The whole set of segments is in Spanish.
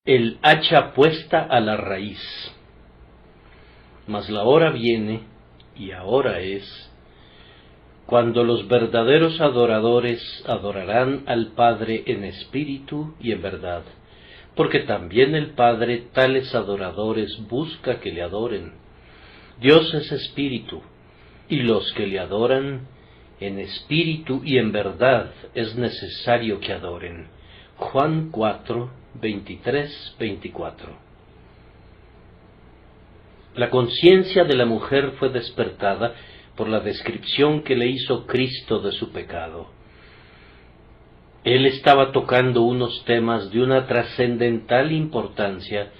El hacha puesta a la raíz. Mas la hora viene, y ahora es, cuando los verdaderos adoradores adorarán al Padre en espíritu y en verdad, porque también el Padre tales adoradores busca que le adoren. Dios es espíritu, y los que le adoran en espíritu y en verdad es necesario que adoren. Juan 4, 23, 24. La conciencia de la mujer fue despertada por la descripción que le hizo Cristo de su pecado. Él estaba tocando unos temas de una trascendental importancia,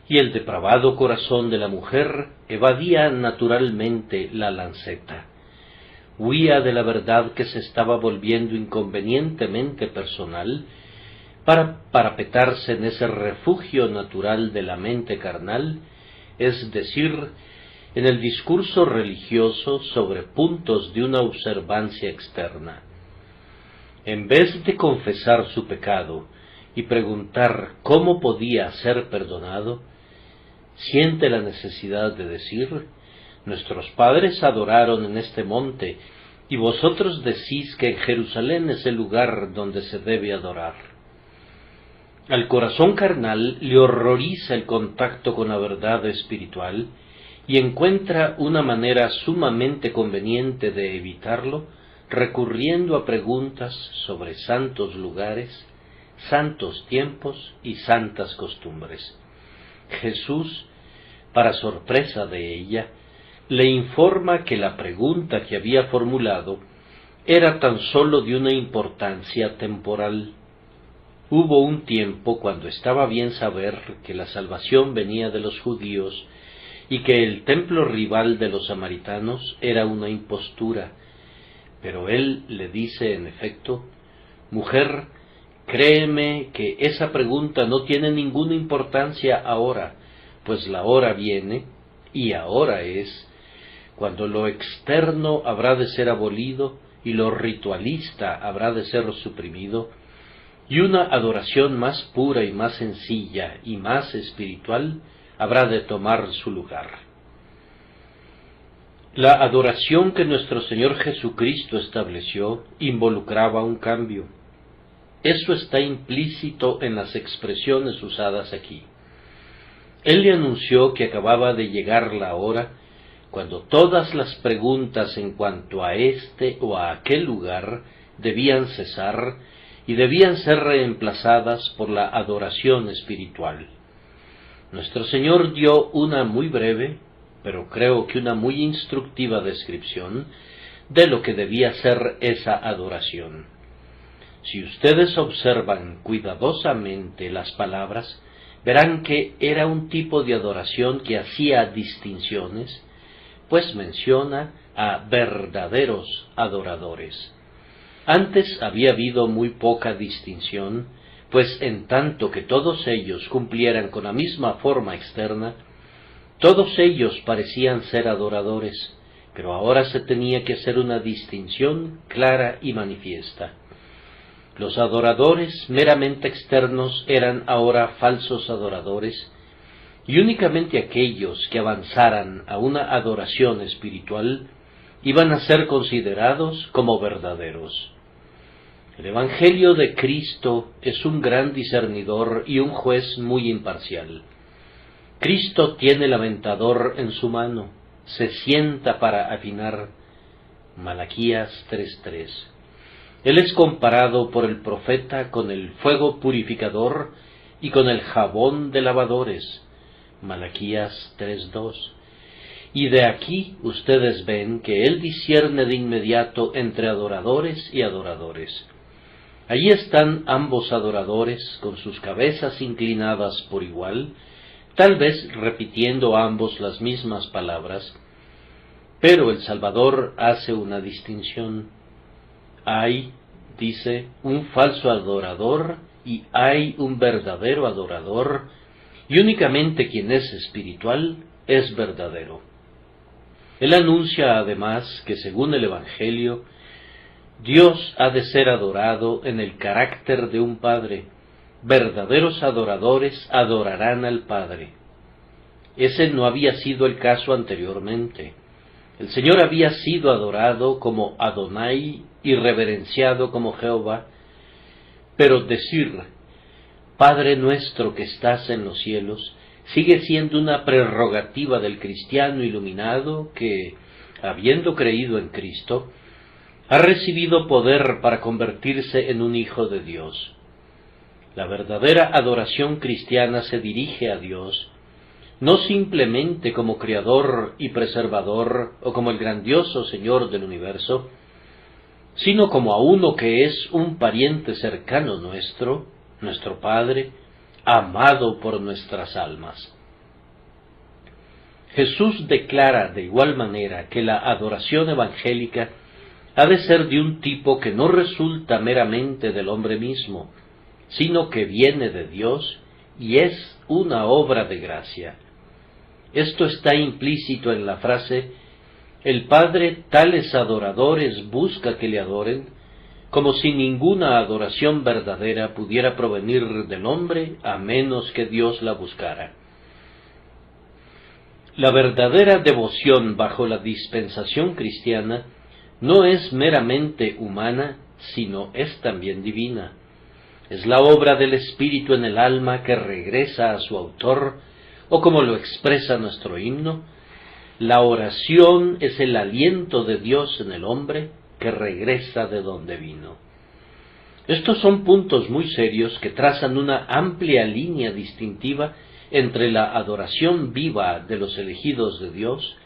y el depravado corazón de la mujer evadía naturalmente la lanceta. Huía de la verdad que se estaba volviendo inconvenientemente personal, para parapetarse en ese refugio natural de la mente carnal, es decir, en el discurso religioso sobre puntos de una observancia externa. En vez de confesar su pecado y preguntar cómo podía ser perdonado, siente la necesidad de decir: nuestros padres adoraron en este monte, y vosotros decís que en Jerusalén es el lugar donde se debe adorar. Al corazón carnal le horroriza el contacto con la verdad espiritual y encuentra una manera sumamente conveniente de evitarlo, recurriendo a preguntas sobre santos lugares, santos tiempos y santas costumbres. Jesús, para sorpresa de ella, le informa que la pregunta que había formulado era tan sólo de una importancia temporal. Hubo un tiempo cuando estaba bien saber que la salvación venía de los judíos y que el templo rival de los samaritanos era una impostura, pero él le dice en efecto: mujer, créeme que esa pregunta no tiene ninguna importancia ahora, pues la hora viene, y ahora es, cuando lo externo habrá de ser abolido y lo ritualista habrá de ser suprimido, y una adoración más pura y más sencilla y más espiritual habrá de tomar su lugar. La adoración que nuestro Señor Jesucristo estableció involucraba un cambio. Eso está implícito en las expresiones usadas aquí. Él le anunció que acababa de llegar la hora cuando todas las preguntas en cuanto a este o a aquel lugar debían cesar y debían ser reemplazadas por la adoración espiritual. Nuestro Señor dio una muy breve, pero creo que una muy instructiva descripción de lo que debía ser esa adoración. Si ustedes observan cuidadosamente las palabras, verán que era un tipo de adoración que hacía distinciones, pues menciona a verdaderos adoradores. Antes había habido muy poca distinción, pues en tanto que todos ellos cumplieran con la misma forma externa, todos ellos parecían ser adoradores, pero ahora se tenía que hacer una distinción clara y manifiesta. Los adoradores meramente externos eran ahora falsos adoradores, y únicamente aquellos que avanzaran a una adoración espiritual iban a ser considerados como verdaderos. El Evangelio de Cristo es un gran discernidor y un juez muy imparcial. Cristo tiene el aventador en su mano, se sienta para afinar. Malaquías 3:3. Él es comparado por el profeta con el fuego purificador y con el jabón de lavadores. Malaquías 3:2. Y de aquí ustedes ven que él discierne de inmediato entre adoradores y adoradores. Allí están ambos adoradores con sus cabezas inclinadas por igual, tal vez repitiendo ambos las mismas palabras, pero el Salvador hace una distinción. Hay, dice, un falso adorador y hay un verdadero adorador, y únicamente quien es espiritual es verdadero. Él anuncia además que según el Evangelio, Dios ha de ser adorado en el carácter de un Padre, verdaderos adoradores adorarán al Padre. Ese no había sido el caso anteriormente. El Señor había sido adorado como Adonai y reverenciado como Jehová, pero decir Padre nuestro que estás en los cielos sigue siendo una prerrogativa del cristiano iluminado que, habiendo creído en Cristo, ha recibido poder para convertirse en un hijo de Dios. La verdadera adoración cristiana se dirige a Dios, no simplemente como Creador y Preservador o como el grandioso Señor del universo, sino como a uno que es un pariente cercano nuestro, nuestro Padre, amado por nuestras almas. Jesús declara de igual manera que la adoración evangélica ha de ser de un tipo que no resulta meramente del hombre mismo, sino que viene de Dios y es una obra de gracia. Esto está implícito en la frase, el Padre tales adoradores busca que le adoren, como si ninguna adoración verdadera pudiera provenir del hombre a menos que Dios la buscara. La verdadera devoción bajo la dispensación cristiana no es meramente humana, sino es también divina. Es la obra del Espíritu en el alma que regresa a su autor, o como lo expresa nuestro himno, la oración es el aliento de Dios en el hombre que regresa de donde vino. Estos son puntos muy serios que trazan una amplia línea distintiva entre la adoración viva de los elegidos de Dios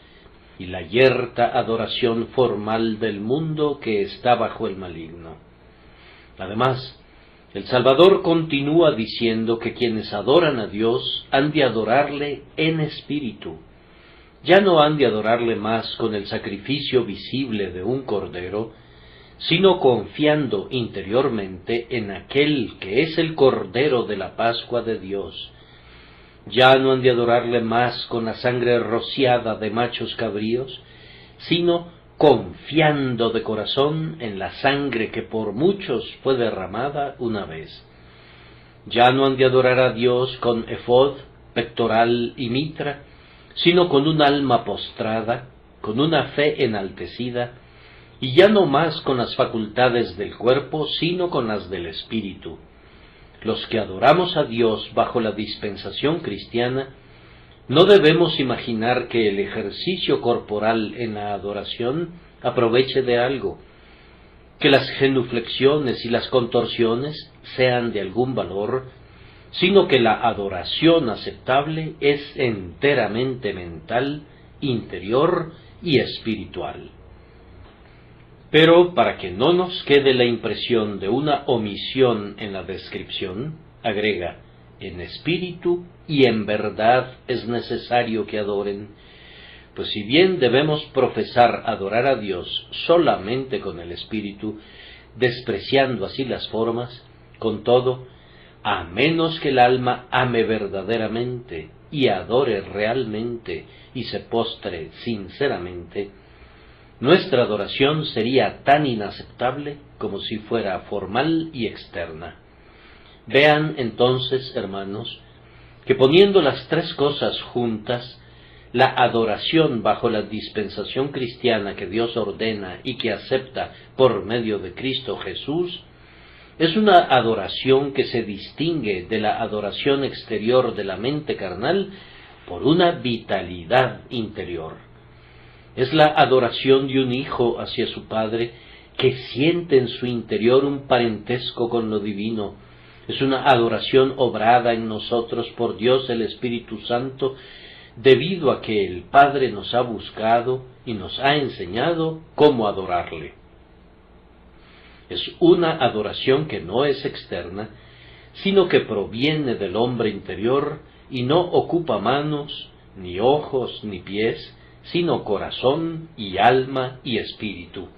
y la yerta adoración formal del mundo que está bajo el maligno. Además, el Salvador continúa diciendo que quienes adoran a Dios han de adorarle en espíritu. Ya no han de adorarle más con el sacrificio visible de un cordero, sino confiando interiormente en aquel que es el Cordero de la Pascua de Dios. Ya no han de adorarle más con la sangre rociada de machos cabríos, sino confiando de corazón en la sangre que por muchos fue derramada una vez. Ya no han de adorar a Dios con efod, pectoral y mitra, sino con un alma postrada, con una fe enaltecida, y ya no más con las facultades del cuerpo, sino con las del espíritu. Los que adoramos a Dios bajo la dispensación cristiana, no debemos imaginar que el ejercicio corporal en la adoración aproveche de algo, que las genuflexiones y las contorsiones sean de algún valor, sino que la adoración aceptable es enteramente mental, interior y espiritual. Pero para que no nos quede la impresión de una omisión en la descripción, agrega, en espíritu y en verdad es necesario que adoren, pues si bien debemos profesar adorar a Dios solamente con el espíritu, despreciando así las formas, con todo, a menos que el alma ame verdaderamente y adore realmente y se postre sinceramente, nuestra adoración sería tan inaceptable como si fuera formal y externa. Vean entonces, hermanos, que poniendo las tres cosas juntas, la adoración bajo la dispensación cristiana que Dios ordena y que acepta por medio de Cristo Jesús, es una adoración que se distingue de la adoración exterior de la mente carnal por una vitalidad interior. Es la adoración de un hijo hacia su padre que siente en su interior un parentesco con lo divino. Es una adoración obrada en nosotros por Dios el Espíritu Santo, debido a que el Padre nos ha buscado y nos ha enseñado cómo adorarle. Es una adoración que no es externa, sino que proviene del hombre interior y no ocupa manos, ni ojos, ni pies, sino corazón y alma y espíritu.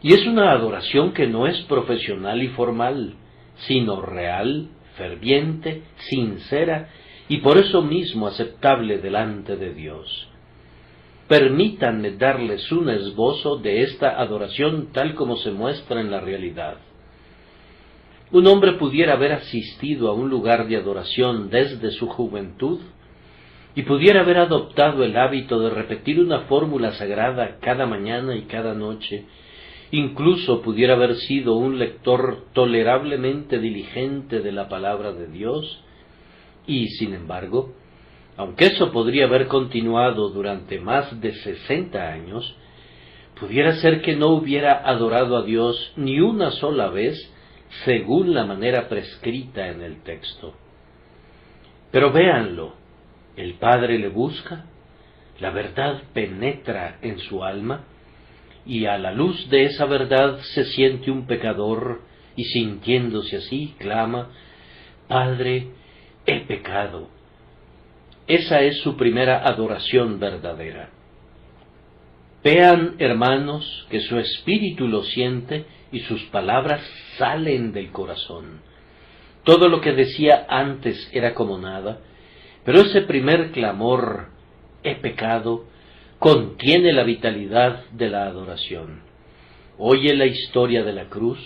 Y es una adoración que no es profesional y formal, sino real, ferviente, sincera y por eso mismo aceptable delante de Dios. Permítanme darles un esbozo de esta adoración tal como se muestra en la realidad. un hombre pudiera haber asistido a un lugar de adoración desde su juventud y pudiera haber adoptado el hábito de repetir una fórmula sagrada cada mañana y cada noche, incluso pudiera haber sido un lector tolerablemente diligente de la palabra de Dios, y, sin embargo, aunque eso podría haber continuado durante más de 60 años, pudiera ser que no hubiera adorado a Dios ni una sola vez según la manera prescrita en el texto. Pero véanlo, el Padre le busca, la verdad penetra en su alma, y a la luz de esa verdad se siente un pecador, y sintiéndose así, clama: Padre, he pecado. Esa es su primera adoración verdadera. Vean, hermanos, que su espíritu lo siente y sus palabras salen del corazón. Todo lo que decía antes era como nada, pero ese primer clamor, he pecado, contiene la vitalidad de la adoración. Oye la historia de la cruz,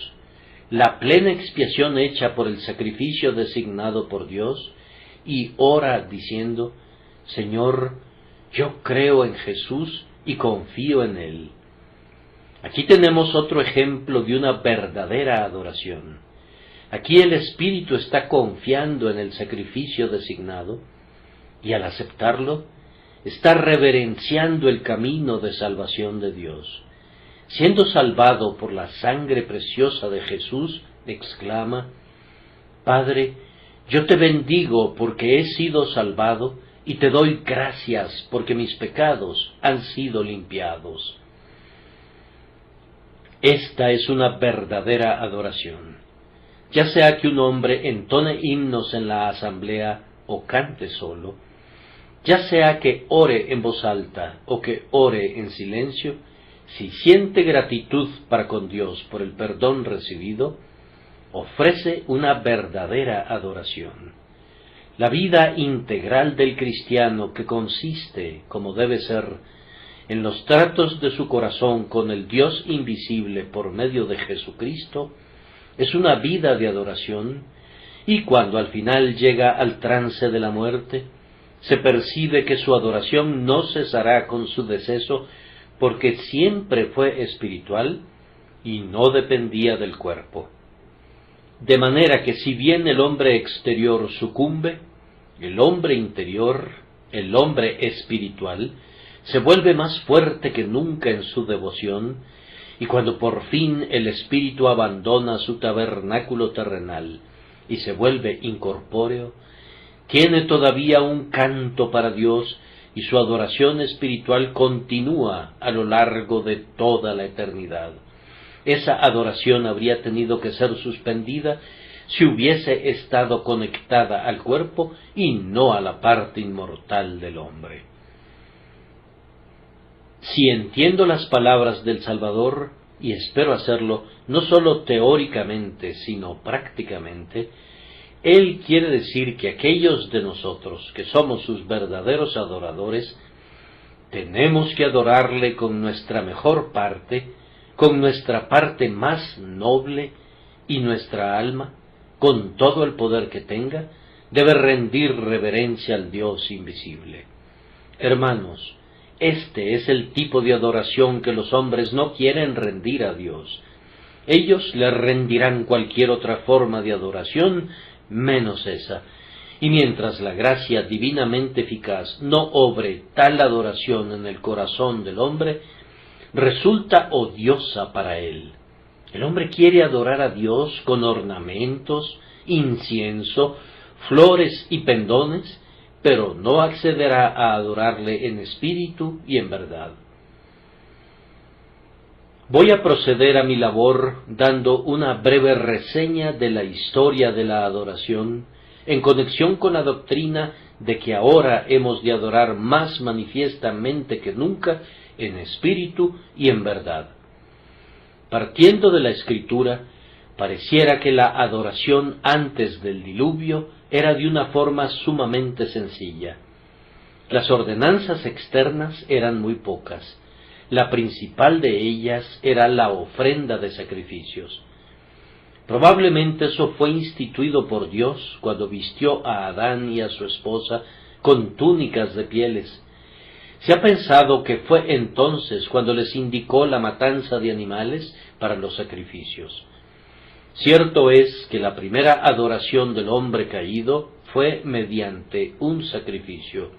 la plena expiación hecha por el sacrificio designado por Dios, y ora diciendo: Señor, yo creo en Jesús y confío en Él. Aquí tenemos otro ejemplo de una verdadera adoración. Aquí el Espíritu está confiando en el sacrificio designado, y al aceptarlo, está reverenciando el camino de salvación de Dios. Siendo salvado por la sangre preciosa de Jesús, exclama: Padre, yo te bendigo porque he sido salvado, y te doy gracias porque mis pecados han sido limpiados. Esta es una verdadera adoración. Ya sea que un hombre entone himnos en la asamblea o cante solo, ya sea que ore en voz alta o que ore en silencio, si siente gratitud para con Dios por el perdón recibido, ofrece una verdadera adoración. La vida integral del cristiano, que consiste, como debe ser, en los tratos de su corazón con el Dios invisible por medio de Jesucristo, es una vida de adoración, y cuando al final llega al trance de la muerte, se percibe que su adoración no cesará con su deceso, porque siempre fue espiritual y no dependía del cuerpo. De manera que si bien el hombre exterior sucumbe, el hombre interior, el hombre espiritual, se vuelve más fuerte que nunca en su devoción, y cuando por fin el espíritu abandona su tabernáculo terrenal y se vuelve incorpóreo, tiene todavía un canto para Dios, y su adoración espiritual continúa a lo largo de toda la eternidad. Esa adoración habría tenido que ser suspendida si hubiese estado conectada al cuerpo y no a la parte inmortal del hombre. Si entiendo las palabras del Salvador, y espero hacerlo no sólo teóricamente, sino prácticamente, Él quiere decir que aquellos de nosotros que somos sus verdaderos adoradores, tenemos que adorarle con nuestra mejor parte, con nuestra parte más noble, y nuestra alma, con todo el poder que tenga, debe rendir reverencia al Dios invisible. Hermanos, este es el tipo de adoración que los hombres no quieren rendir a Dios. Ellos le rendirán cualquier otra forma de adoración, menos esa, y mientras la gracia divinamente eficaz no obre tal adoración en el corazón del hombre, resulta odiosa para él. El hombre quiere adorar a Dios con ornamentos, incienso, flores y pendones, pero no accederá a adorarle en espíritu y en verdad. Voy a proceder a mi labor dando una breve reseña de la historia de la adoración, en conexión con la doctrina de que ahora hemos de adorar más manifiestamente que nunca en espíritu y en verdad. Partiendo de la Escritura, pareciera que la adoración antes del diluvio era de una forma sumamente sencilla. Las ordenanzas externas eran muy pocas. La principal de ellas era la ofrenda de sacrificios. Probablemente eso fue instituido por Dios cuando vistió a Adán y a su esposa con túnicas de pieles. Se ha pensado que fue entonces cuando les indicó la matanza de animales para los sacrificios. Cierto es que la primera adoración del hombre caído fue mediante un sacrificio.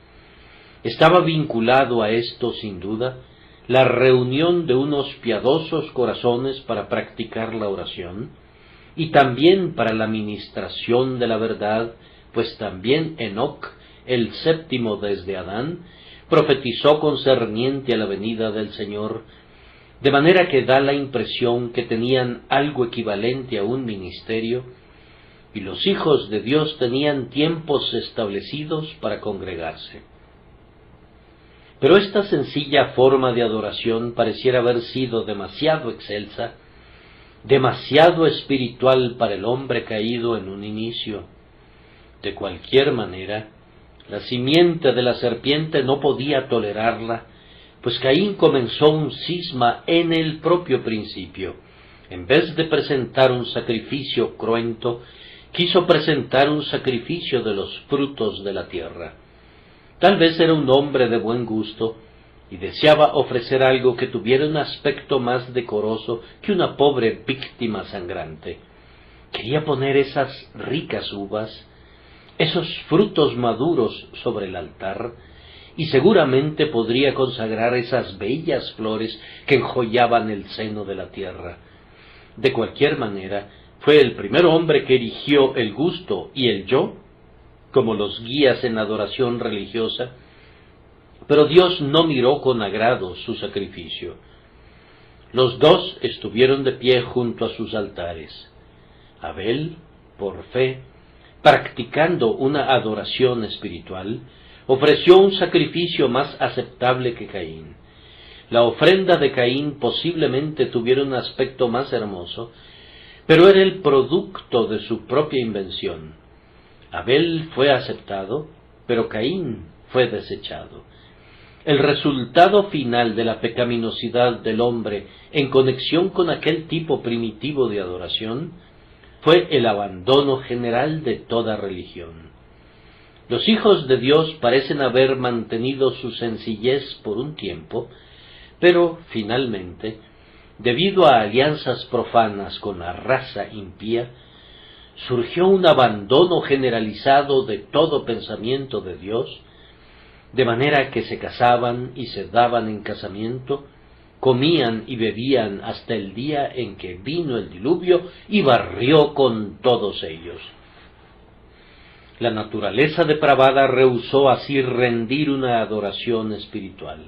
Estaba vinculado a esto, sin duda, la reunión de unos piadosos corazones para practicar la oración, y también para la ministración de la verdad, pues también Enoc, el séptimo desde Adán, profetizó concerniente a la venida del Señor, de manera que da la impresión que tenían algo equivalente a un ministerio, y los hijos de Dios tenían tiempos establecidos para congregarse. Pero esta sencilla forma de adoración pareciera haber sido demasiado excelsa, demasiado espiritual para el hombre caído en un inicio. De cualquier manera, la simiente de la serpiente no podía tolerarla, pues Caín comenzó un cisma en el propio principio. En vez de presentar un sacrificio cruento, quiso presentar un sacrificio de los frutos de la tierra. Tal vez era un hombre de buen gusto, y deseaba ofrecer algo que tuviera un aspecto más decoroso que una pobre víctima sangrante. Quería poner esas ricas uvas, esos frutos maduros sobre el altar, y seguramente podría consagrar esas bellas flores que enjollaban el seno de la tierra. De cualquier manera, fue el primer hombre que erigió el gusto y el yo como los guías en adoración religiosa, pero Dios no miró con agrado su sacrificio. Los dos estuvieron de pie junto a sus altares. Abel, por fe, practicando una adoración espiritual, ofreció un sacrificio más aceptable que Caín. La ofrenda de Caín posiblemente tuviera un aspecto más hermoso, pero era el producto de su propia invención. Abel fue aceptado, pero Caín fue desechado. El resultado final de la pecaminosidad del hombre en conexión con aquel tipo primitivo de adoración fue el abandono general de toda religión. Los hijos de Dios parecen haber mantenido su sencillez por un tiempo, pero finalmente, debido a alianzas profanas con la raza impía, surgió un abandono generalizado de todo pensamiento de Dios, de manera que se casaban y se daban en casamiento, comían y bebían hasta el día en que vino el diluvio y barrió con todos ellos. La naturaleza depravada rehusó así rendir una adoración espiritual.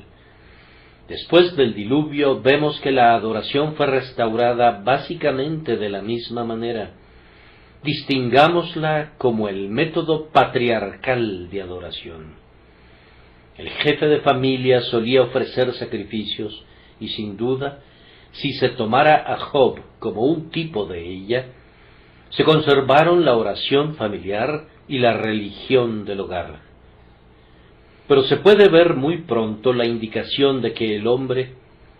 Después del diluvio vemos que la adoración fue restaurada básicamente de la misma manera. Distingámosla como el método patriarcal de adoración. El jefe de familia solía ofrecer sacrificios, y sin duda, si se tomara a Job como un tipo de ella, se conservaron la oración familiar y la religión del hogar. Pero se puede ver muy pronto la indicación de que el hombre,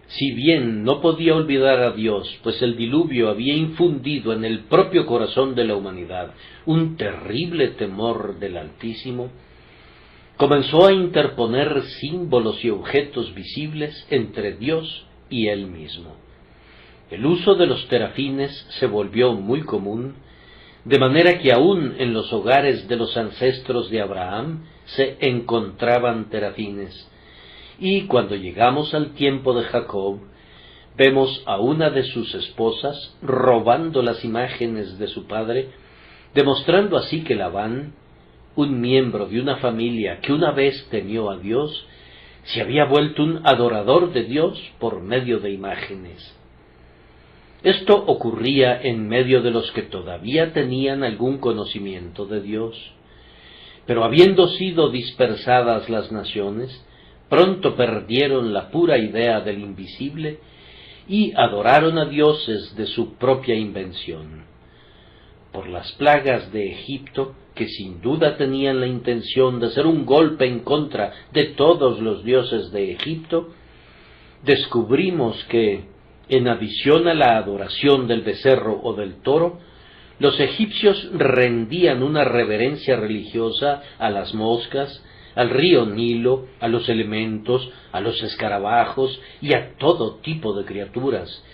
si bien no podía olvidar a Dios, pues el diluvio había infundido en el propio corazón de la humanidad un terrible temor del Altísimo, comenzó a interponer símbolos y objetos visibles entre Dios y él mismo. El uso de los terafines se volvió muy común, de manera que aún en los hogares de los ancestros de Abraham se encontraban terafines, y cuando llegamos al tiempo de Jacob, vemos a una de sus esposas robando las imágenes de su padre, demostrando así que Labán, un miembro de una familia que una vez temió a Dios, se había vuelto un adorador de Dios por medio de imágenes. Esto ocurría en medio de los que todavía tenían algún conocimiento de Dios. Pero habiendo sido dispersadas las naciones, pronto perdieron la pura idea del invisible y adoraron a dioses de su propia invención. Por las plagas de Egipto, que sin duda tenían la intención de ser un golpe en contra de todos los dioses de Egipto, descubrimos que, en adición a la adoración del becerro o del toro, Los egipcios rendían una reverencia religiosa a las moscas, al río Nilo, a los elementos, a los escarabajos y a todo tipo de criaturas,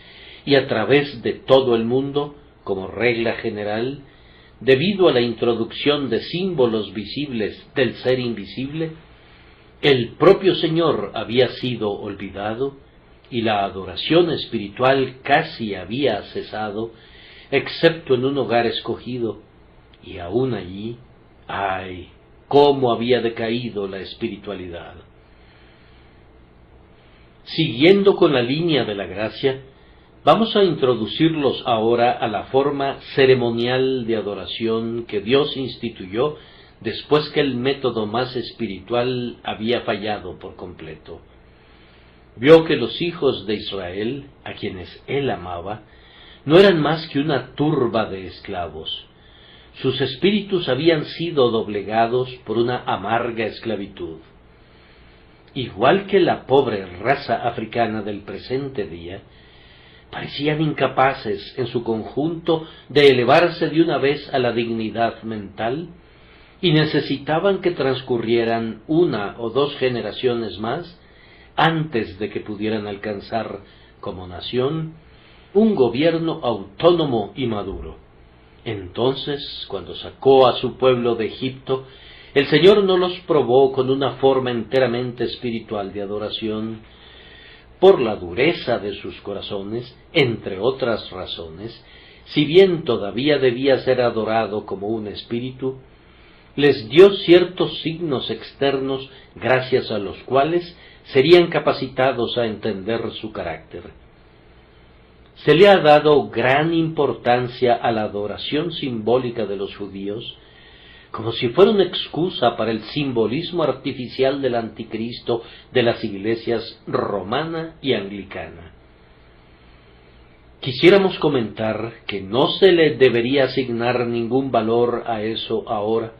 y a través de todo el mundo, como regla general, debido a la introducción de símbolos visibles del ser invisible, el propio Señor había sido olvidado y la adoración espiritual casi había cesado, excepto en un hogar escogido, y aún allí, ¡ay!, cómo había decaído la espiritualidad. Siguiendo con la línea de la gracia, vamos a introducirlos ahora a la forma ceremonial de adoración que Dios instituyó después que el método más espiritual había fallado por completo. Vio que los hijos de Israel, a quienes él amaba, no eran más que una turba de esclavos. Sus espíritus habían sido doblegados por una amarga esclavitud. Igual que la pobre raza africana del presente día, parecían incapaces en su conjunto de elevarse de una vez a la dignidad mental, y necesitaban que transcurrieran 1 o 2 generaciones más antes de que pudieran alcanzar, como nación, un gobierno autónomo y maduro. Entonces, cuando sacó a su pueblo de Egipto, el Señor no los probó con una forma enteramente espiritual de adoración, por la dureza de sus corazones, entre otras razones. Si bien todavía debía ser adorado como un espíritu, les dio ciertos signos externos gracias a los cuales serían capacitados a entender su carácter. Se le ha dado gran importancia a la adoración simbólica de los judíos, como si fuera una excusa para el simbolismo artificial del anticristo de las iglesias romana y anglicana. Quisiéramos comentar que no se le debería asignar ningún valor a eso ahora,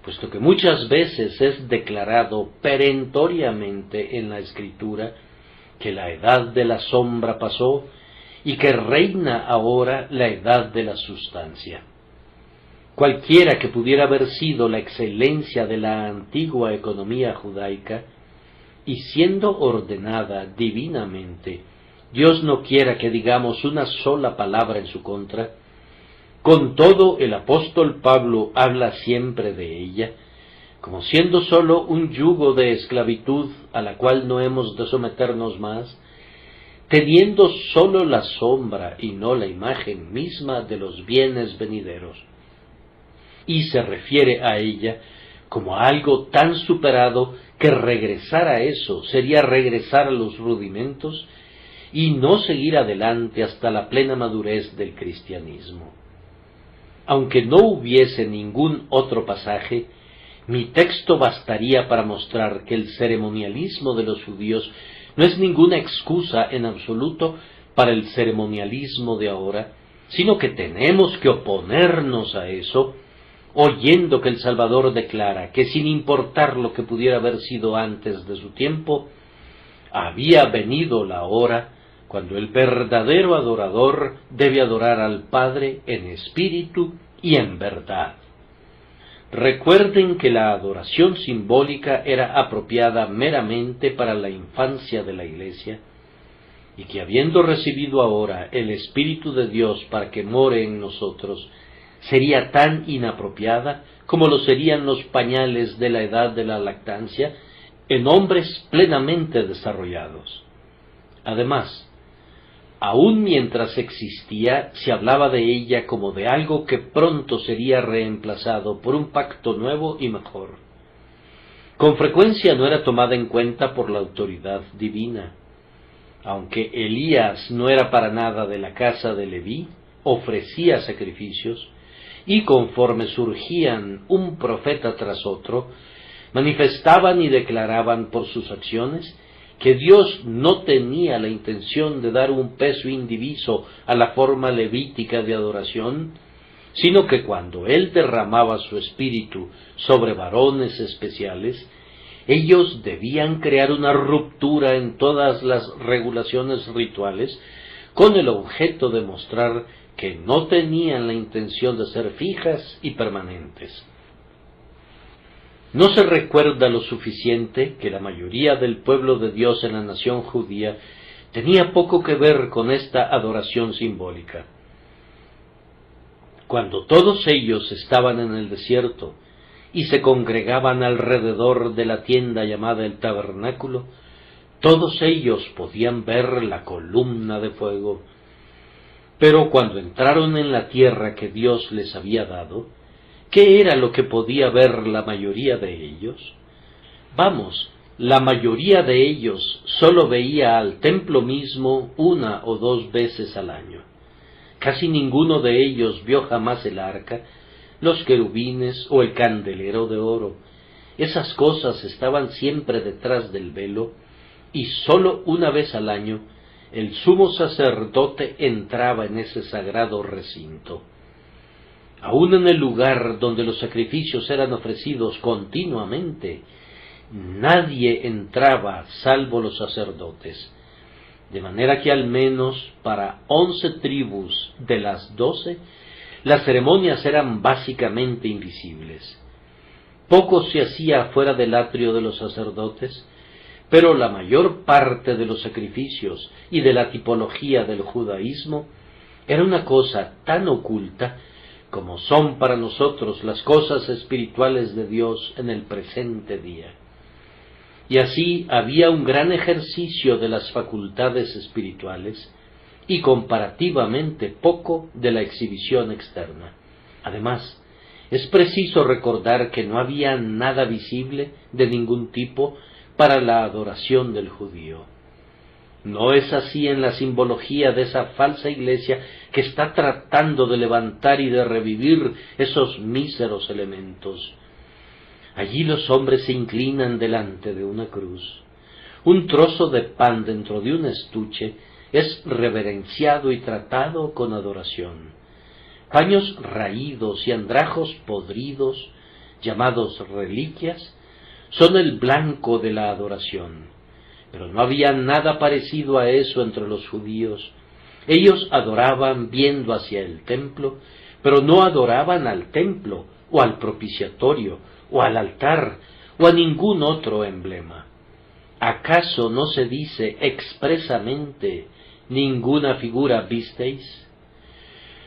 puesto que muchas veces es declarado perentoriamente en la Escritura que la edad de la sombra pasó y que reina ahora la edad de la sustancia. Cualquiera que pudiera haber sido la excelencia de la antigua economía judaica, y siendo ordenada divinamente, Dios no quiera que digamos una sola palabra en su contra, con todo el apóstol Pablo habla siempre de ella, como siendo sólo un yugo de esclavitud a la cual no hemos de someternos más, teniendo sólo la sombra y no la imagen misma de los bienes venideros. Y se refiere a ella como a algo tan superado que regresar a eso sería regresar a los rudimentos y no seguir adelante hasta la plena madurez del cristianismo. Aunque no hubiese ningún otro pasaje, mi texto bastaría para mostrar que el ceremonialismo de los judíos no es ninguna excusa en absoluto para el ceremonialismo de ahora, sino que tenemos que oponernos a eso, oyendo que el Salvador declara que sin importar lo que pudiera haber sido antes de su tiempo, había venido la hora cuando el verdadero adorador debe adorar al Padre en espíritu y en verdad. Recuerden que la adoración simbólica era apropiada meramente para la infancia de la Iglesia, y que habiendo recibido ahora el Espíritu de Dios para que more en nosotros, sería tan inapropiada como lo serían los pañales de la edad de la lactancia en hombres plenamente desarrollados. Además, aun mientras existía, se hablaba de ella como de algo que pronto sería reemplazado por un pacto nuevo y mejor. Con frecuencia no era tomada en cuenta por la autoridad divina. Aunque Elías no era para nada de la casa de Leví, ofrecía sacrificios, y conforme surgían un profeta tras otro, manifestaban y declaraban por sus acciones que Dios no tenía la intención de dar un peso indiviso a la forma levítica de adoración, sino que cuando Él derramaba su espíritu sobre varones especiales, ellos debían crear una ruptura en todas las regulaciones rituales, con el objeto de mostrar que no tenían la intención de ser fijas y permanentes. No se recuerda lo suficiente que la mayoría del pueblo de Dios en la nación judía tenía poco que ver con esta adoración simbólica. Cuando todos ellos estaban en el desierto y se congregaban alrededor de la tienda llamada el tabernáculo, todos ellos podían ver la columna de fuego. Pero cuando entraron en la tierra que Dios les había dado, ¿qué era lo que podía ver la mayoría de ellos? Vamos, la mayoría de ellos sólo veía al templo mismo 1 o 2 veces al año. Casi ninguno de ellos vio jamás el arca, los querubines o el candelero de oro. Esas cosas estaban siempre detrás del velo, y sólo una vez al año el sumo sacerdote entraba en ese sagrado recinto. Aún en el lugar donde los sacrificios eran ofrecidos continuamente, nadie entraba salvo los sacerdotes, de manera que al menos para 11 tribus de las 12, las ceremonias eran básicamente invisibles. Poco se hacía fuera del atrio de los sacerdotes, pero la mayor parte de los sacrificios y de la tipología del judaísmo era una cosa tan oculta como son para nosotros las cosas espirituales de Dios en el presente día. Y así había un gran ejercicio de las facultades espirituales y comparativamente poco de la exhibición externa. Además, es preciso recordar que no había nada visible de ningún tipo para la adoración del judío. No es así en la simbología de esa falsa iglesia que está tratando de levantar y de revivir esos míseros elementos. Allí los hombres se inclinan delante de una cruz. Un trozo de pan dentro de un estuche es reverenciado y tratado con adoración. Paños raídos y andrajos podridos, llamados reliquias, son el blanco de la adoración. Pero no había nada parecido a eso entre los judíos. Ellos adoraban viendo hacia el templo, pero no adoraban al templo, o al propiciatorio, o al altar, o a ningún otro emblema. ¿Acaso no se dice expresamente, ninguna figura visteis?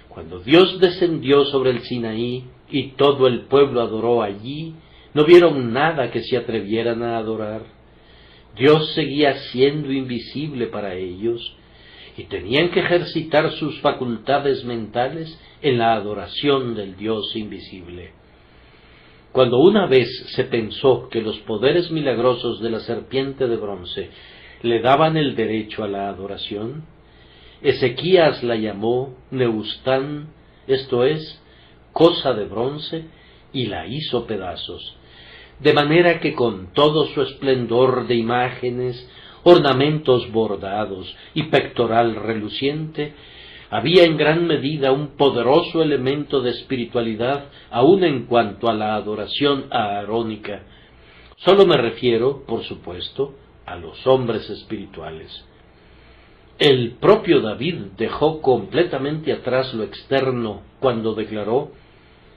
Cuando Dios descendió sobre el Sinaí, y todo el pueblo adoró allí, no vieron nada que se atrevieran a adorar. Dios seguía siendo invisible para ellos, y tenían que ejercitar sus facultades mentales en la adoración del Dios invisible. Cuando una vez se pensó que los poderes milagrosos de la serpiente de bronce le daban el derecho a la adoración, Ezequías la llamó Neustán, esto es, cosa de bronce, y la hizo pedazos, de manera que con todo su esplendor de imágenes, ornamentos bordados y pectoral reluciente, había en gran medida un poderoso elemento de espiritualidad aun en cuanto a la adoración aarónica. Solo me refiero, por supuesto, a los hombres espirituales. El propio David dejó completamente atrás lo externo cuando declaró: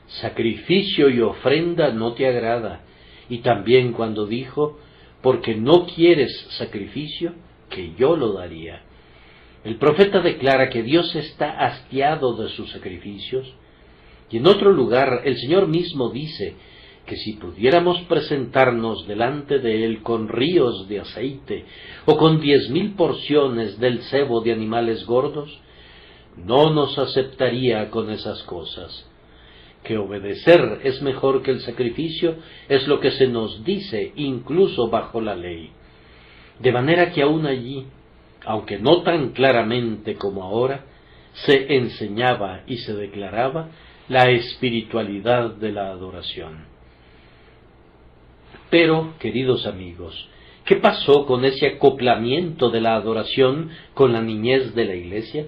sacrificio y ofrenda no te agrada, y también cuando dijo: porque no quieres sacrificio, que yo lo daría. El profeta declara que Dios está hastiado de sus sacrificios, y en otro lugar el Señor mismo dice que si pudiéramos presentarnos delante de Él con ríos de aceite o con 10,000 porciones del sebo de animales gordos, no nos aceptaría con esas cosas. Que obedecer es mejor que el sacrificio es lo que se nos dice incluso bajo la ley. De manera que aún allí, aunque no tan claramente como ahora, se enseñaba y se declaraba la espiritualidad de la adoración. Pero, queridos amigos, ¿qué pasó con ese acoplamiento de la adoración con la niñez de la Iglesia?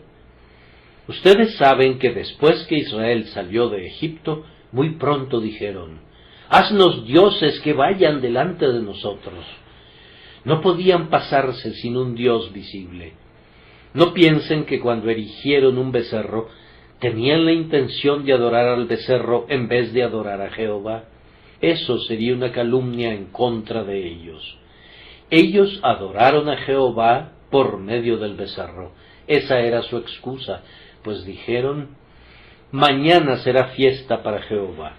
Ustedes saben que después que Israel salió de Egipto, muy pronto dijeron: «Haznos dioses que vayan delante de nosotros». No podían pasarse sin un Dios visible. No piensen que cuando erigieron un becerro, tenían la intención de adorar al becerro en vez de adorar a Jehová. Eso sería una calumnia en contra de ellos. Ellos adoraron a Jehová por medio del becerro. Esa era su excusa, pues dijeron: mañana será fiesta para Jehová.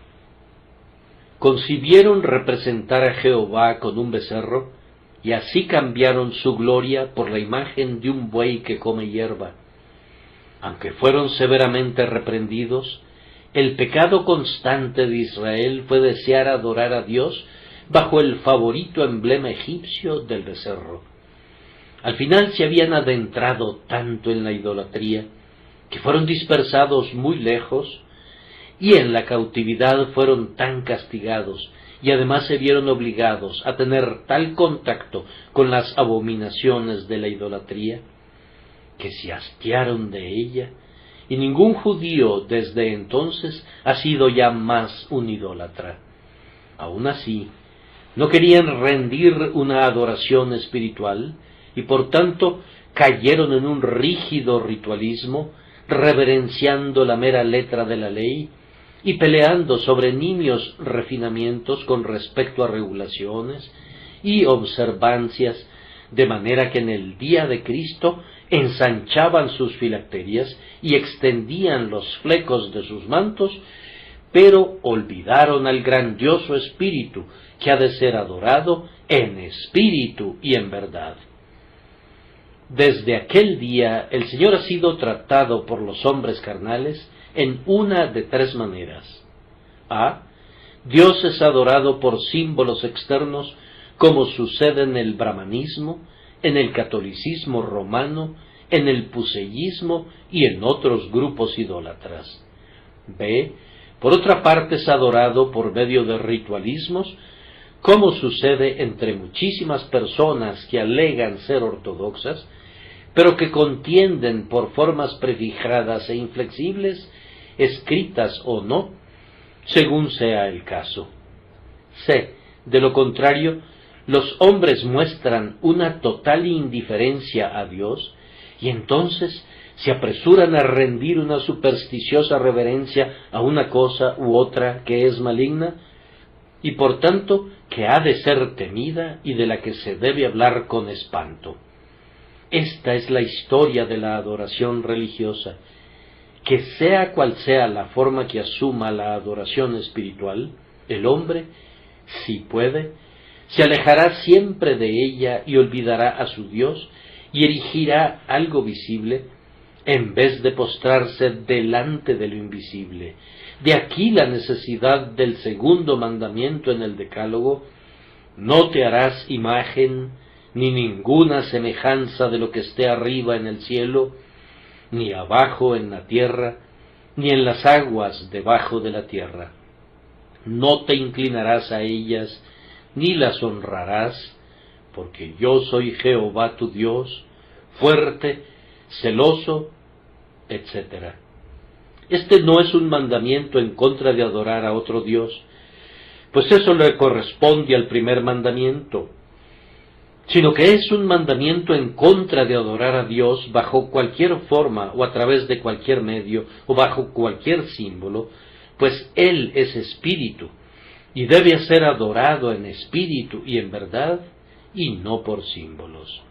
Concibieron representar a Jehová con un becerro, y así cambiaron su gloria por la imagen de un buey que come hierba. Aunque fueron severamente reprendidos, el pecado constante de Israel fue desear adorar a Dios bajo el favorito emblema egipcio del becerro. Al final se habían adentrado tanto en la idolatría que fueron dispersados muy lejos, y en la cautividad fueron tan castigados, y además se vieron obligados a tener tal contacto con las abominaciones de la idolatría, que se hastiaron de ella, y ningún judío desde entonces ha sido ya más un idólatra. Aun así, no querían rendir una adoración espiritual, y por tanto cayeron en un rígido ritualismo, reverenciando la mera letra de la ley, y peleando sobre nimios refinamientos con respecto a regulaciones y observancias, de manera que en el día de Cristo ensanchaban sus filacterias y extendían los flecos de sus mantos, pero olvidaron al grandioso Espíritu, que ha de ser adorado en espíritu y en verdad. Desde aquel día el Señor ha sido tratado por los hombres carnales en una de tres maneras. A. Dios es adorado por símbolos externos, como sucede en el brahmanismo, en el catolicismo romano, en el puseyismo y en otros grupos idólatras. B. Por otra parte, es adorado por medio de ritualismos, como sucede entre muchísimas personas que alegan ser ortodoxas, pero que contienden por formas prefijadas e inflexibles, escritas o no, según sea el caso. C. De lo contrario, los hombres muestran una total indiferencia a Dios, y entonces se apresuran a rendir una supersticiosa reverencia a una cosa u otra que es maligna, y por tanto que ha de ser temida y de la que se debe hablar con espanto. Esta es la historia de la adoración religiosa, que sea cual sea la forma que asuma la adoración espiritual, el hombre, si puede, se alejará siempre de ella y olvidará a su Dios y erigirá algo visible en vez de postrarse delante de lo invisible. De aquí la necesidad del segundo mandamiento en el Decálogo: no te harás imagen ni ninguna semejanza de lo que esté arriba en el cielo, ni abajo en la tierra, ni en las aguas debajo de la tierra. No te inclinarás a ellas, ni las honrarás, porque yo soy Jehová tu Dios, fuerte, celoso, etc. Este no es un mandamiento en contra de adorar a otro Dios, pues eso le corresponde al primer mandamiento, sino que es un mandamiento en contra de adorar a Dios bajo cualquier forma o a través de cualquier medio o bajo cualquier símbolo, pues Él es espíritu y debe ser adorado en espíritu y en verdad, y no por símbolos.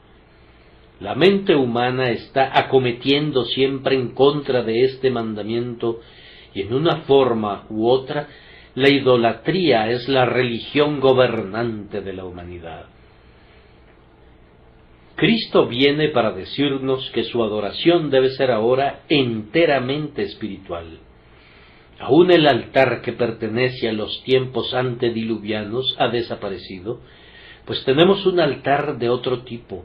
La mente humana está acometiendo siempre en contra de este mandamiento, y en una forma u otra la idolatría es la religión gobernante de la humanidad. Cristo viene para decirnos que su adoración debe ser ahora enteramente espiritual. Aún el altar que pertenece a los tiempos antediluvianos ha desaparecido, pues tenemos un altar de otro tipo.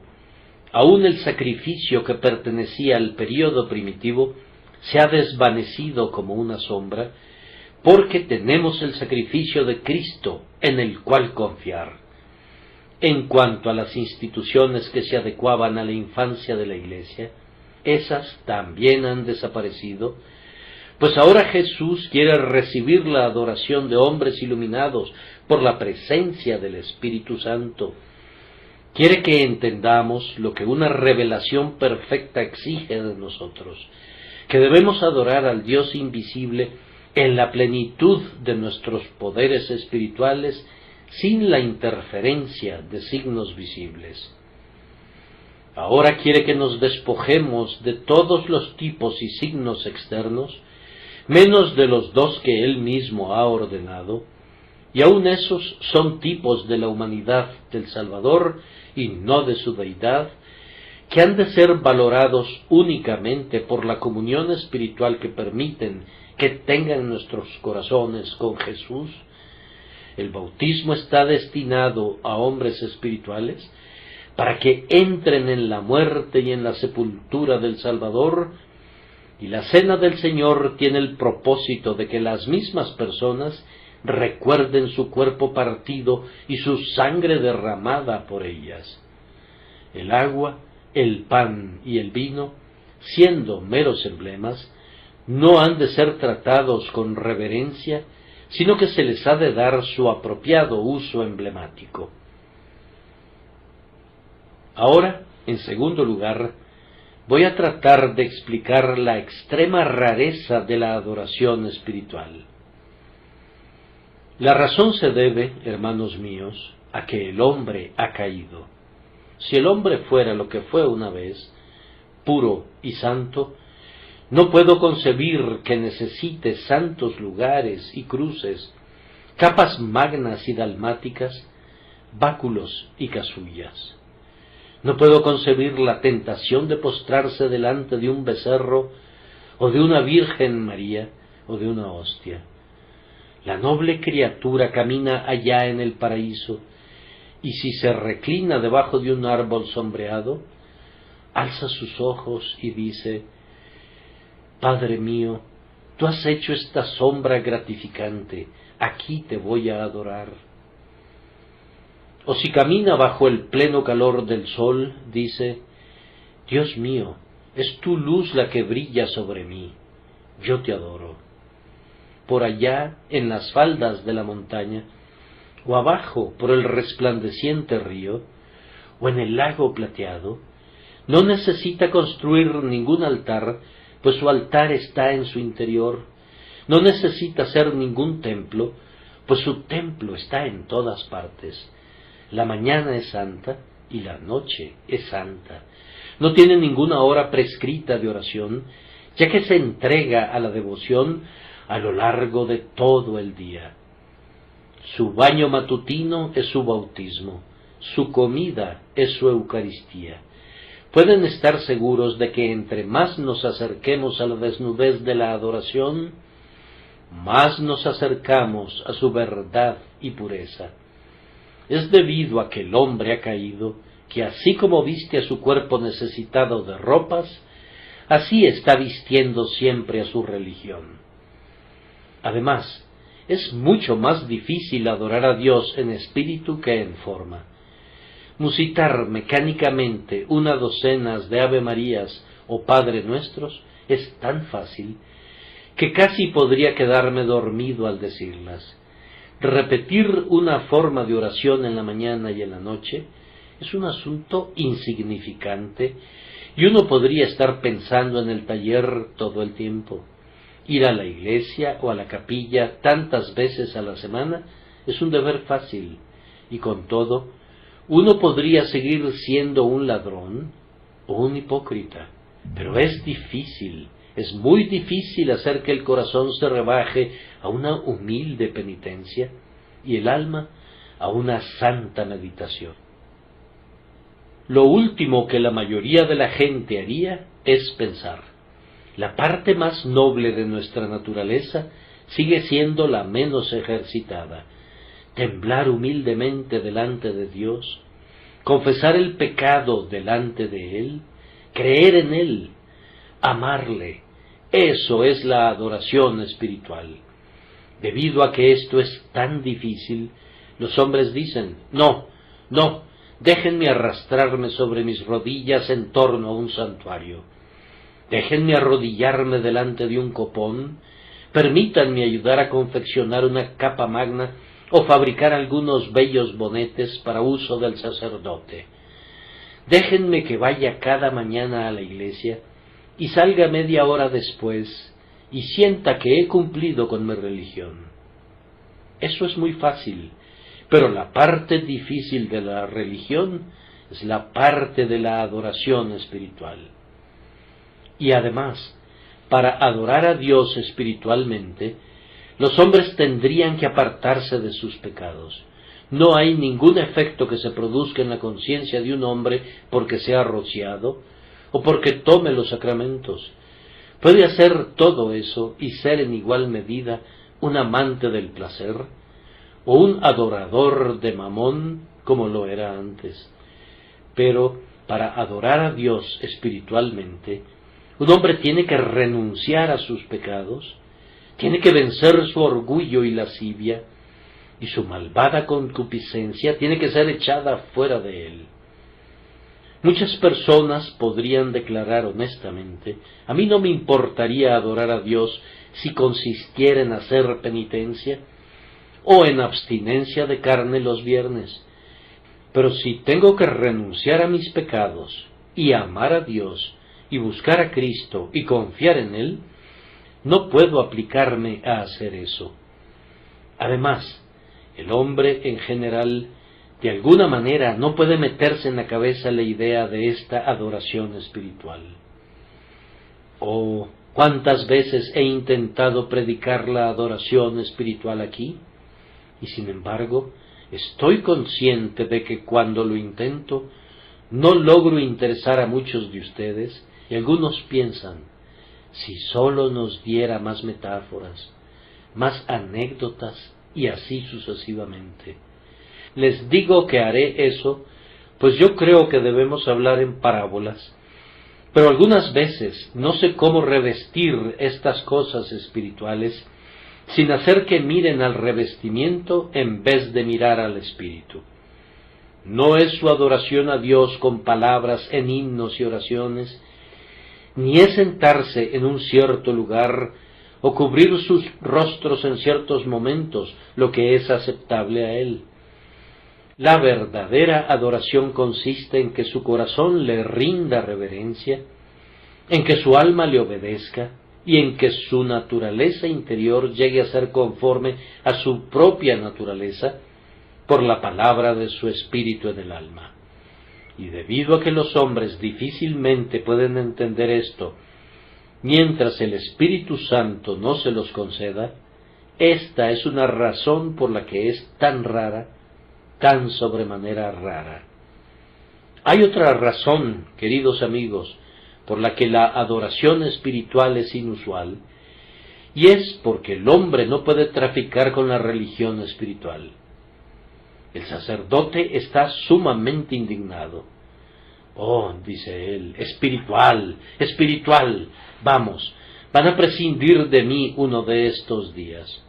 Aún el sacrificio que pertenecía al período primitivo se ha desvanecido como una sombra, porque tenemos el sacrificio de Cristo en el cual confiar. En cuanto a las instituciones que se adecuaban a la infancia de la Iglesia, esas también han desaparecido, pues ahora Jesús quiere recibir la adoración de hombres iluminados por la presencia del Espíritu Santo. Quiere que entendamos lo que una revelación perfecta exige de nosotros, que debemos adorar al Dios invisible en la plenitud de nuestros poderes espirituales, sin la interferencia de signos visibles. Ahora quiere que nos despojemos de todos los tipos y signos externos, menos de los dos que Él mismo ha ordenado, y aun esos son tipos de la humanidad del Salvador y no de su deidad, que han de ser valorados únicamente por la comunión espiritual que permiten que tengan nuestros corazones con Jesús. El bautismo está destinado a hombres espirituales para que entren en la muerte y en la sepultura del Salvador, y la cena del Señor tiene el propósito de que las mismas personas recuerden su cuerpo partido y su sangre derramada por ellas. El agua, el pan y el vino, siendo meros emblemas, no han de ser tratados con reverencia, sino que se les ha de dar su apropiado uso emblemático. Ahora, en segundo lugar, voy a tratar de explicar la extrema rareza de la adoración espiritual. La razón se debe, hermanos míos, a que el hombre ha caído. Si el hombre fuera lo que fue una vez, puro y santo, no puedo concebir que necesite santos lugares y cruces, capas magnas y dalmáticas, báculos y casullas. No puedo concebir la tentación de postrarse delante de un becerro, o de una Virgen María, o de una hostia. La noble criatura camina allá en el paraíso, y si se reclina debajo de un árbol sombreado, alza sus ojos y dice: Padre mío, tú has hecho esta sombra gratificante, aquí te voy a adorar. O si camina bajo el pleno calor del sol, dice: Dios mío, es tu luz la que brilla sobre mí, yo te adoro. Por allá, en las faldas de la montaña, o abajo por el resplandeciente río, o en el lago plateado, no necesita construir ningún altar, pues su altar está en su interior. No necesita hacer ningún templo, pues su templo está en todas partes. La mañana es santa y la noche es santa. No tiene ninguna hora prescrita de oración, ya que se entrega a la devoción a lo largo de todo el día. Su baño matutino es su bautismo, su comida es su Eucaristía. Pueden estar seguros de que entre más nos acerquemos a la desnudez de la adoración, más nos acercamos a su verdad y pureza. Es debido a que el hombre ha caído, que así como viste a su cuerpo necesitado de ropas, así está vistiendo siempre a su religión. Además, es mucho más difícil adorar a Dios en espíritu que en forma. Musitar mecánicamente una docena de Ave Marías o Padre Nuestros es tan fácil que casi podría quedarme dormido al decirlas. Repetir una forma de oración en la mañana y en la noche es un asunto insignificante y uno podría estar pensando en el taller todo el tiempo. Ir a la iglesia o a la capilla tantas veces a la semana es un deber fácil, y con todo, uno podría seguir siendo un ladrón o un hipócrita, pero es difícil, es muy difícil hacer que el corazón se rebaje a una humilde penitencia y el alma a una santa meditación. Lo último que la mayoría de la gente haría es pensar. La parte más noble de nuestra naturaleza sigue siendo la menos ejercitada. Temblar humildemente delante de Dios, confesar el pecado delante de Él, creer en Él, amarle, eso es la adoración espiritual. Debido a que esto es tan difícil, los hombres dicen: no, déjenme arrastrarme sobre mis rodillas en torno a un santuario. Déjenme arrodillarme delante de un copón, permítanme ayudar a confeccionar una capa magna o fabricar algunos bellos bonetes para uso del sacerdote. Déjenme que vaya cada mañana a la iglesia y salga media hora después y sienta que he cumplido con mi religión. Eso es muy fácil, pero la parte difícil de la religión es la parte de la adoración espiritual. Y además, para adorar a Dios espiritualmente, los hombres tendrían que apartarse de sus pecados. No hay ningún efecto que se produzca en la conciencia de un hombre porque sea rociado o porque tome los sacramentos. Puede hacer todo eso y ser en igual medida un amante del placer o un adorador de Mamón como lo era antes. Pero para adorar a Dios espiritualmente, un hombre tiene que renunciar a sus pecados, tiene que vencer su orgullo y lascivia, y su malvada concupiscencia tiene que ser echada fuera de él. Muchas personas podrían declarar honestamente: a mí no me importaría adorar a Dios si consistiera en hacer penitencia o en abstinencia de carne los viernes, pero si tengo que renunciar a mis pecados y amar a Dios y buscar a Cristo y confiar en Él, no puedo aplicarme a hacer eso. Además, el hombre en general, de alguna manera, no puede meterse en la cabeza la idea de esta adoración espiritual. Oh, ¿cuántas veces he intentado predicar la adoración espiritual aquí? Y sin embargo, estoy consciente de que cuando lo intento, no logro interesar a muchos de ustedes, y algunos piensan: si sólo nos diera más metáforas, más anécdotas, y así sucesivamente. Les digo que haré eso, pues yo creo que debemos hablar en parábolas, pero algunas veces no sé cómo revestir estas cosas espirituales sin hacer que miren al revestimiento en vez de mirar al espíritu. No es su adoración a Dios con palabras en himnos y oraciones, ni es sentarse en un cierto lugar o cubrir sus rostros en ciertos momentos lo que es aceptable a Él. La verdadera adoración consiste en que su corazón le rinda reverencia, en que su alma le obedezca y en que su naturaleza interior llegue a ser conforme a su propia naturaleza por la palabra de su espíritu en el alma. Y debido a que los hombres difícilmente pueden entender esto, mientras el Espíritu Santo no se los conceda, esta es una razón por la que es tan rara, tan sobremanera rara. Hay otra razón, queridos amigos, por la que la adoración espiritual es inusual, y es porque el hombre no puede traficar con la religión espiritual. El sacerdote está sumamente indignado. Oh, dice él, espiritual, espiritual, vamos, van a prescindir de mí uno de estos días.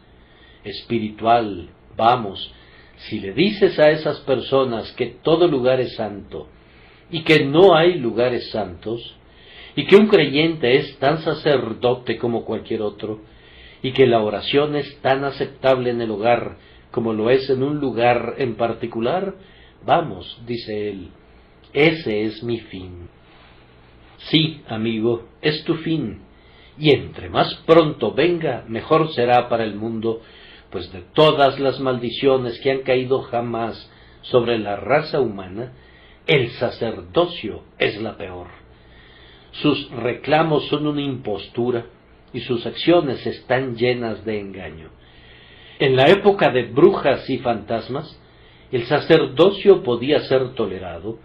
Espiritual, vamos, si le dices a esas personas que todo lugar es santo y que no hay lugares santos, y que un creyente es tan sacerdote como cualquier otro, y que la oración es tan aceptable en el hogar como lo es en un lugar en particular, vamos, dice él, ese es mi fin. Sí, amigo, es tu fin, y entre más pronto venga, mejor será para el mundo, pues de todas las maldiciones que han caído jamás sobre la raza humana, el sacerdocio es la peor. Sus reclamos son una impostura, y sus acciones están llenas de engaño. En la época de brujas y fantasmas, el sacerdocio podía ser tolerado,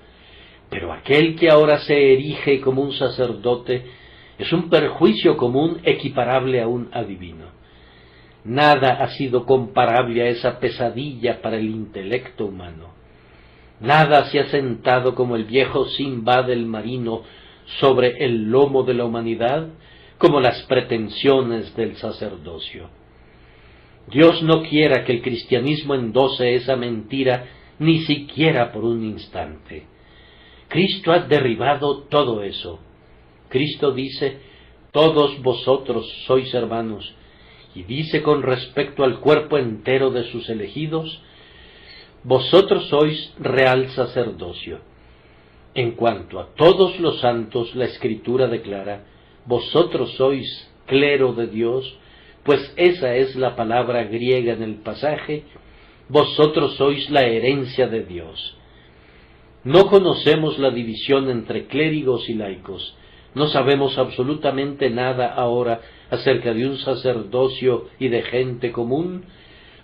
pero aquel que ahora se erige como un sacerdote es un perjuicio común equiparable a un adivino. Nada ha sido comparable a esa pesadilla para el intelecto humano. Nada se ha sentado como el viejo Simbad el marino sobre el lomo de la humanidad, como las pretensiones del sacerdocio. Dios no quiera que el cristianismo endose esa mentira ni siquiera por un instante. Cristo ha derribado todo eso. Cristo dice: todos vosotros sois hermanos, y dice con respecto al cuerpo entero de sus elegidos: vosotros sois real sacerdocio. En cuanto a todos los santos, la Escritura declara: Vosotros sois clero de Dios, pues esa es la palabra griega en el pasaje, vosotros sois la herencia de Dios. No conocemos la división entre clérigos y laicos, no sabemos absolutamente nada ahora acerca de un sacerdocio y de gente común,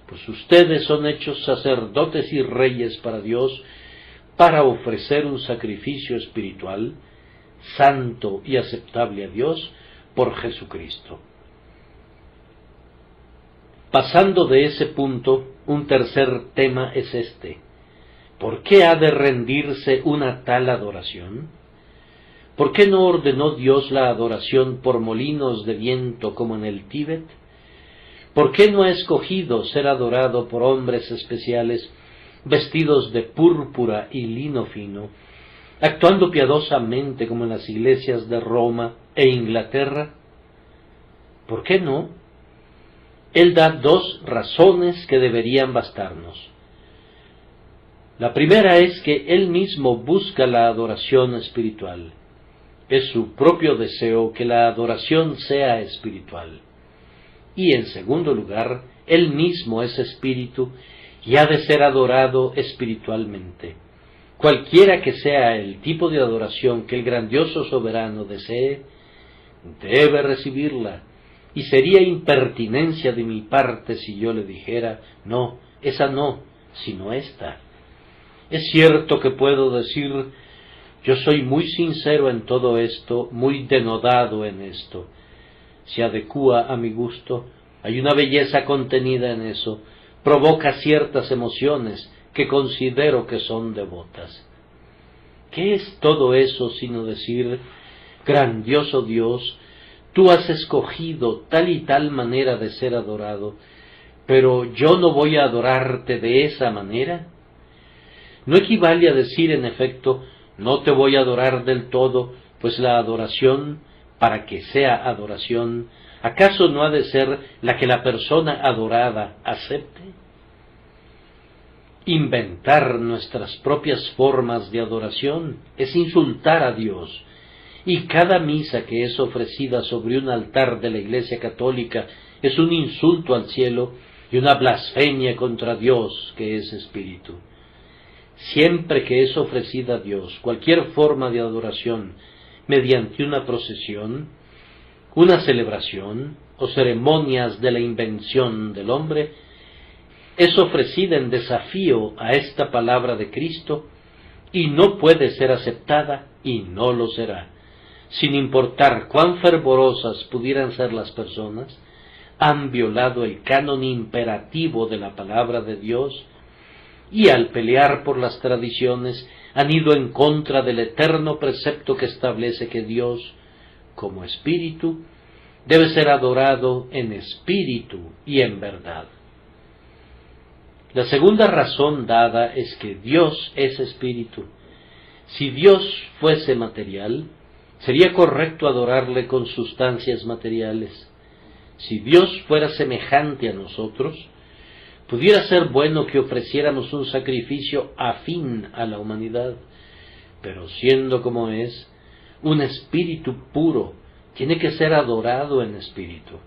pues ustedes son hechos sacerdotes y reyes para Dios, para ofrecer un sacrificio espiritual, santo y aceptable a Dios, por Jesucristo. Pasando de ese punto, un tercer tema es este. ¿Por qué ha de rendirse una tal adoración? ¿Por qué no ordenó Dios la adoración por molinos de viento como en el Tíbet? ¿Por qué no ha escogido ser adorado por hombres especiales vestidos de púrpura y lino fino, actuando piadosamente como en las iglesias de Roma e Inglaterra? ¿Por qué no? Él da dos razones que deberían bastarnos. La primera es que Él mismo busca la adoración espiritual. Es su propio deseo que la adoración sea espiritual. Y en segundo lugar, Él mismo es espíritu y ha de ser adorado espiritualmente. Cualquiera que sea el tipo de adoración que el grandioso soberano desee, debe recibirla, y sería impertinencia de mi parte si yo le dijera, no, esa no, sino esta. Es cierto que puedo decir, yo soy muy sincero en todo esto, muy denodado en esto. Se adecúa a mi gusto, hay una belleza contenida en eso, provoca ciertas emociones que considero que son devotas. ¿Qué es todo eso sino decir, grandioso Dios, tú has escogido tal y tal manera de ser adorado, pero yo no voy a adorarte de esa manera? No equivale a decir, en efecto, no te voy a adorar del todo, pues la adoración, para que sea adoración, ¿acaso no ha de ser la que la persona adorada acepte? Inventar nuestras propias formas de adoración es insultar a Dios, y cada misa que es ofrecida sobre un altar de la Iglesia Católica es un insulto al cielo y una blasfemia contra Dios, que es Espíritu. Siempre que es ofrecida a Dios cualquier forma de adoración mediante una procesión, una celebración o ceremonias de la invención del hombre, es ofrecida en desafío a esta palabra de Cristo y no puede ser aceptada y no lo será. Sin importar cuán fervorosas pudieran ser las personas, han violado el canon imperativo de la palabra de Dios y al pelear por las tradiciones han ido en contra del eterno precepto que establece que Dios, como espíritu, debe ser adorado en espíritu y en verdad. La segunda razón dada es que Dios es espíritu. Si Dios fuese material, sería correcto adorarle con sustancias materiales. Si Dios fuera semejante a nosotros, pudiera ser bueno que ofreciéramos un sacrificio afín a la humanidad, pero siendo como es, un espíritu puro tiene que ser adorado en espíritu.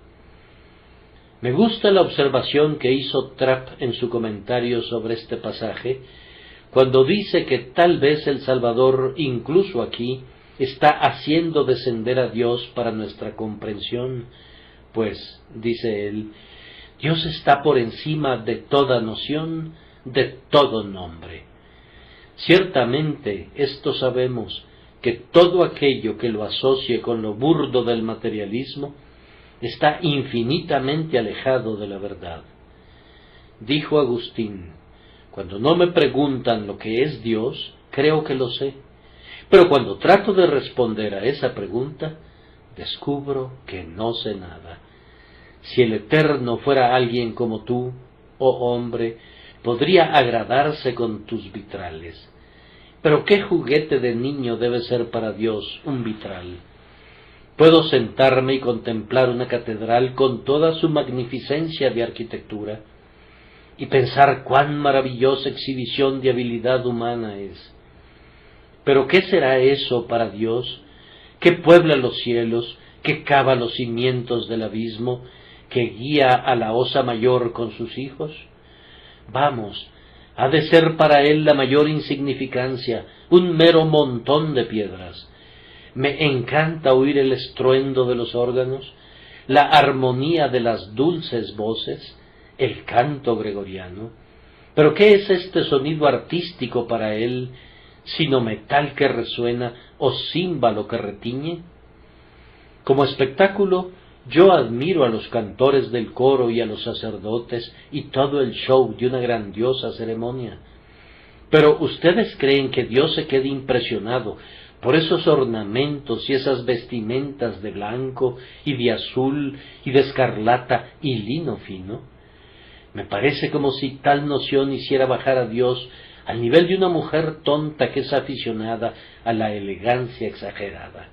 Me gusta la observación que hizo Trapp en su comentario sobre este pasaje, cuando dice que tal vez el Salvador, incluso aquí, está haciendo descender a Dios para nuestra comprensión, pues, dice él, Dios está por encima de toda noción, de todo nombre. Ciertamente, esto sabemos, que todo aquello que lo asocie con lo burdo del materialismo está infinitamente alejado de la verdad. Dijo Agustín, cuando no me preguntan lo que es Dios, creo que lo sé, pero cuando trato de responder a esa pregunta, descubro que no sé nada. Si el Eterno fuera alguien como tú, oh hombre, podría agradarse con tus vitrales. Pero ¿qué juguete de niño debe ser para Dios un vitral? Puedo sentarme y contemplar una catedral con toda su magnificencia de arquitectura y pensar cuán maravillosa exhibición de habilidad humana es. Pero ¿qué será eso para Dios, que puebla los cielos, que cava los cimientos del abismo, que guía a la osa mayor con sus hijos? Vamos, ha de ser para él la mayor insignificancia, un mero montón de piedras. Me encanta oír el estruendo de los órganos, la armonía de las dulces voces, el canto gregoriano. Pero ¿qué es este sonido artístico para él, sino metal que resuena o címbalo que retiñe? Como espectáculo, yo admiro a los cantores del coro y a los sacerdotes y todo el show de una grandiosa ceremonia. Pero ¿ustedes creen que Dios se quede impresionado por esos ornamentos y esas vestimentas de blanco y de azul y de escarlata y lino fino? Me parece como si tal noción hiciera bajar a Dios al nivel de una mujer tonta que es aficionada a la elegancia exagerada.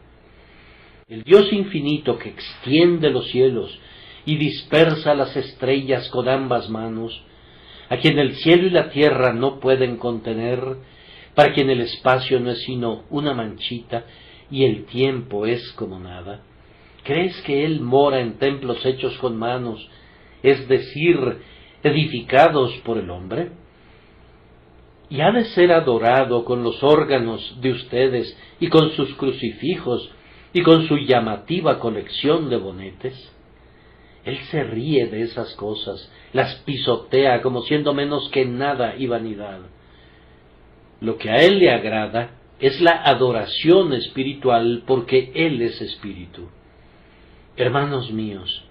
El Dios infinito que extiende los cielos y dispersa las estrellas con ambas manos, a quien el cielo y la tierra no pueden contener, para quien el espacio no es sino una manchita y el tiempo es como nada. ¿Crees que Él mora en templos hechos con manos, es decir, edificados por el hombre? Y ha de ser adorado con los órganos de ustedes y con sus crucifijos y con su llamativa colección de bonetes. Él se ríe de esas cosas, las pisotea como siendo menos que nada y vanidad. Lo que a Él le agrada es la adoración espiritual, porque Él es espíritu. Hermanos míos,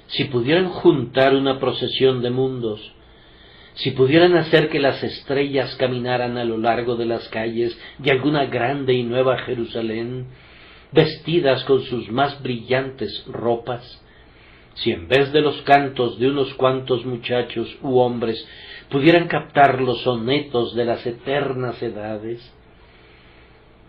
si pudieran juntar una procesión de mundos, si pudieran hacer que las estrellas caminaran a lo largo de las calles de alguna grande y nueva Jerusalén, vestidas con sus más brillantes ropas, si en vez de los cantos de unos cuantos muchachos u hombres pudieran captar los sonetos de las eternas edades,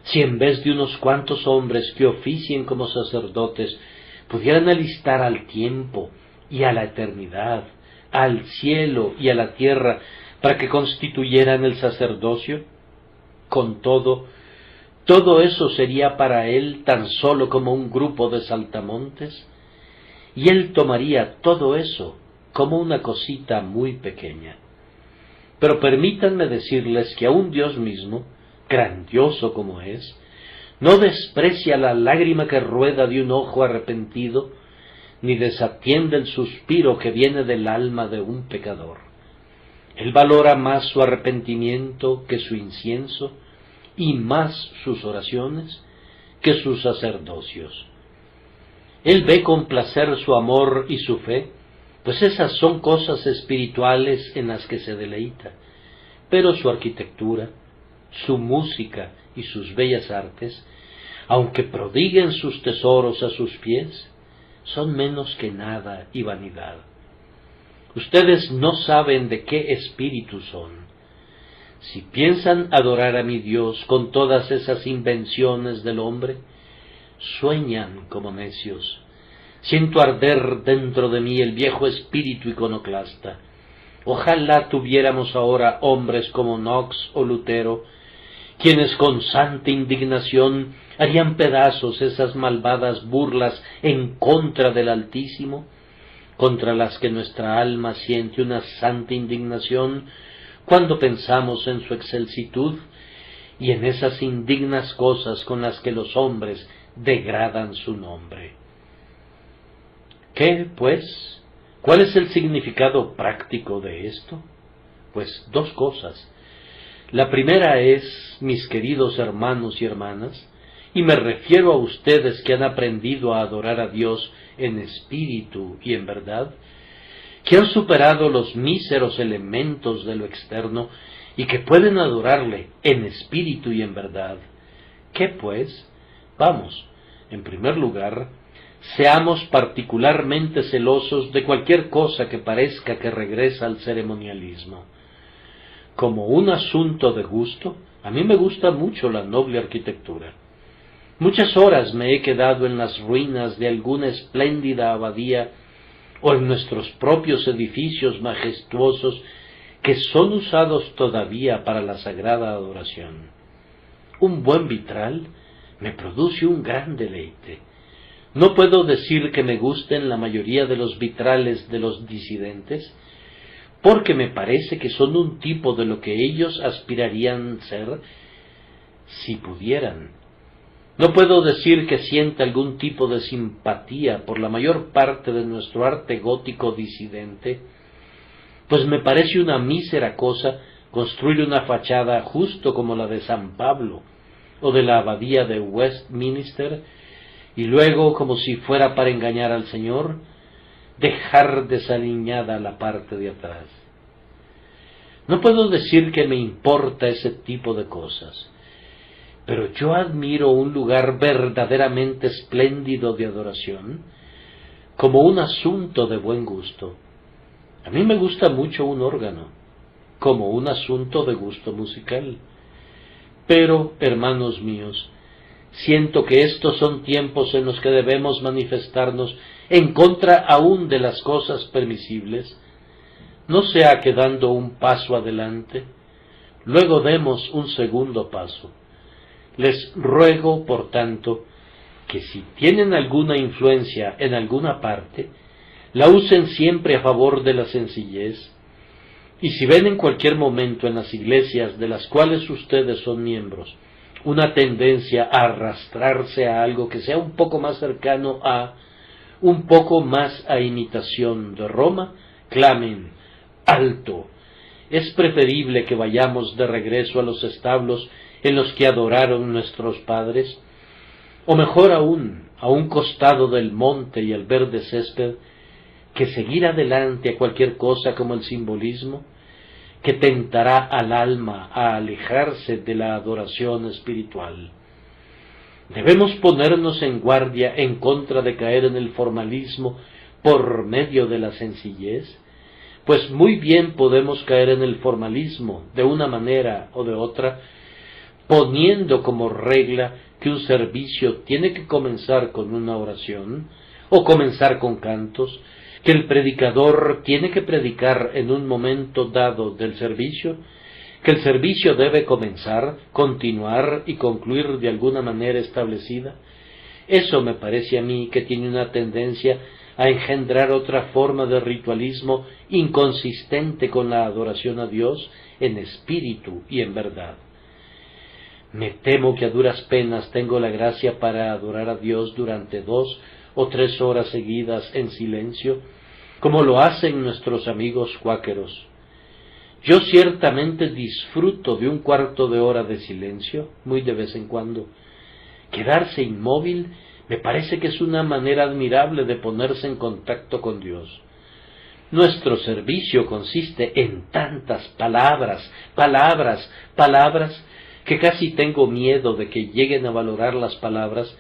si en vez de unos cuantos hombres que oficien como sacerdotes pudieran alistar al tiempo y a la eternidad, al cielo y a la tierra, para que constituyeran el sacerdocio, con todo eso sería para él tan solo como un grupo de saltamontes, y él tomaría todo eso como una cosita muy pequeña. Pero permítanme decirles que aun Dios mismo, grandioso como es, no desprecia la lágrima que rueda de un ojo arrepentido, ni desatiende el suspiro que viene del alma de un pecador. Él valora más su arrepentimiento que su incienso, y más sus oraciones que sus sacerdocios. Él ve con placer su amor y su fe, pues esas son cosas espirituales en las que se deleita, pero su arquitectura, su música y sus bellas artes, aunque prodiguen sus tesoros a sus pies, son menos que nada y vanidad. Ustedes no saben de qué espíritu son. Si piensan adorar a mi Dios con todas esas invenciones del hombre, sueñan como necios. Siento arder dentro de mí el viejo espíritu iconoclasta. Ojalá tuviéramos ahora hombres como Knox o Lutero, quienes con santa indignación harían pedazos esas malvadas burlas en contra del Altísimo, contra las que nuestra alma siente una santa indignación cuando pensamos en su excelsitud y en esas indignas cosas con las que los hombres degradan su nombre. ¿Qué, pues? ¿Cuál es el significado práctico de esto? Pues dos cosas. La primera es, mis queridos hermanos y hermanas, y me refiero a ustedes que han aprendido a adorar a Dios en espíritu y en verdad, que han superado los míseros elementos de lo externo y que pueden adorarle en espíritu y en verdad. ¿Qué pues? Vamos, en primer lugar, seamos particularmente celosos de cualquier cosa que parezca que regresa al ceremonialismo. Como un asunto de gusto, a mí me gusta mucho la noble arquitectura. Muchas horas me he quedado en las ruinas de alguna espléndida abadía o en nuestros propios edificios majestuosos que son usados todavía para la sagrada adoración. Un buen vitral me produce un gran deleite. No puedo decir que me gusten la mayoría de los vitrales de los disidentes, porque me parece que son un tipo de lo que ellos aspirarían ser si pudieran. No puedo decir que sienta algún tipo de simpatía por la mayor parte de nuestro arte gótico disidente, pues me parece una mísera cosa construir una fachada justo como la de San Pablo o de la abadía de Westminster, y luego, como si fuera para engañar al Señor, dejar desaliñada la parte de atrás. No puedo decir que me importa ese tipo de cosas, pero yo admiro un lugar verdaderamente espléndido de adoración como un asunto de buen gusto. A mí me gusta mucho un órgano, como un asunto de gusto musical. Pero, hermanos míos, siento que estos son tiempos en los que debemos manifestarnos en contra aún de las cosas permisibles, no sea que dando un paso adelante, luego demos un segundo paso. Les ruego, por tanto, que si tienen alguna influencia en alguna parte, la usen siempre a favor de la sencillez, y si ven en cualquier momento en las iglesias de las cuales ustedes son miembros una tendencia a arrastrarse a algo que sea un poco más cercano un poco más a imitación de Roma, clamen: ¡alto! Es preferible que vayamos de regreso a los establos en los que adoraron nuestros padres, o mejor aún, a un costado del monte y el verde césped, que seguir adelante a cualquier cosa como el simbolismo, que tentará al alma a alejarse de la adoración espiritual. Debemos ponernos en guardia en contra de caer en el formalismo por medio de la sencillez, pues muy bien podemos caer en el formalismo de una manera o de otra, poniendo como regla que un servicio tiene que comenzar con una oración, o comenzar con cantos, que el predicador tiene que predicar en un momento dado del servicio, que el servicio debe comenzar, continuar y concluir de alguna manera establecida. Eso me parece a mí que tiene una tendencia a engendrar otra forma de ritualismo inconsistente con la adoración a Dios en espíritu y en verdad. Me temo que a duras penas tengo la gracia para adorar a Dios durante 2 o 3 horas seguidas en silencio, como lo hacen nuestros amigos cuáqueros. Yo ciertamente disfruto de un cuarto de hora de silencio, muy de vez en cuando. Quedarse inmóvil me parece que es una manera admirable de ponerse en contacto con Dios. Nuestro servicio consiste en tantas palabras, que casi tengo miedo de que lleguen a valorar las palabras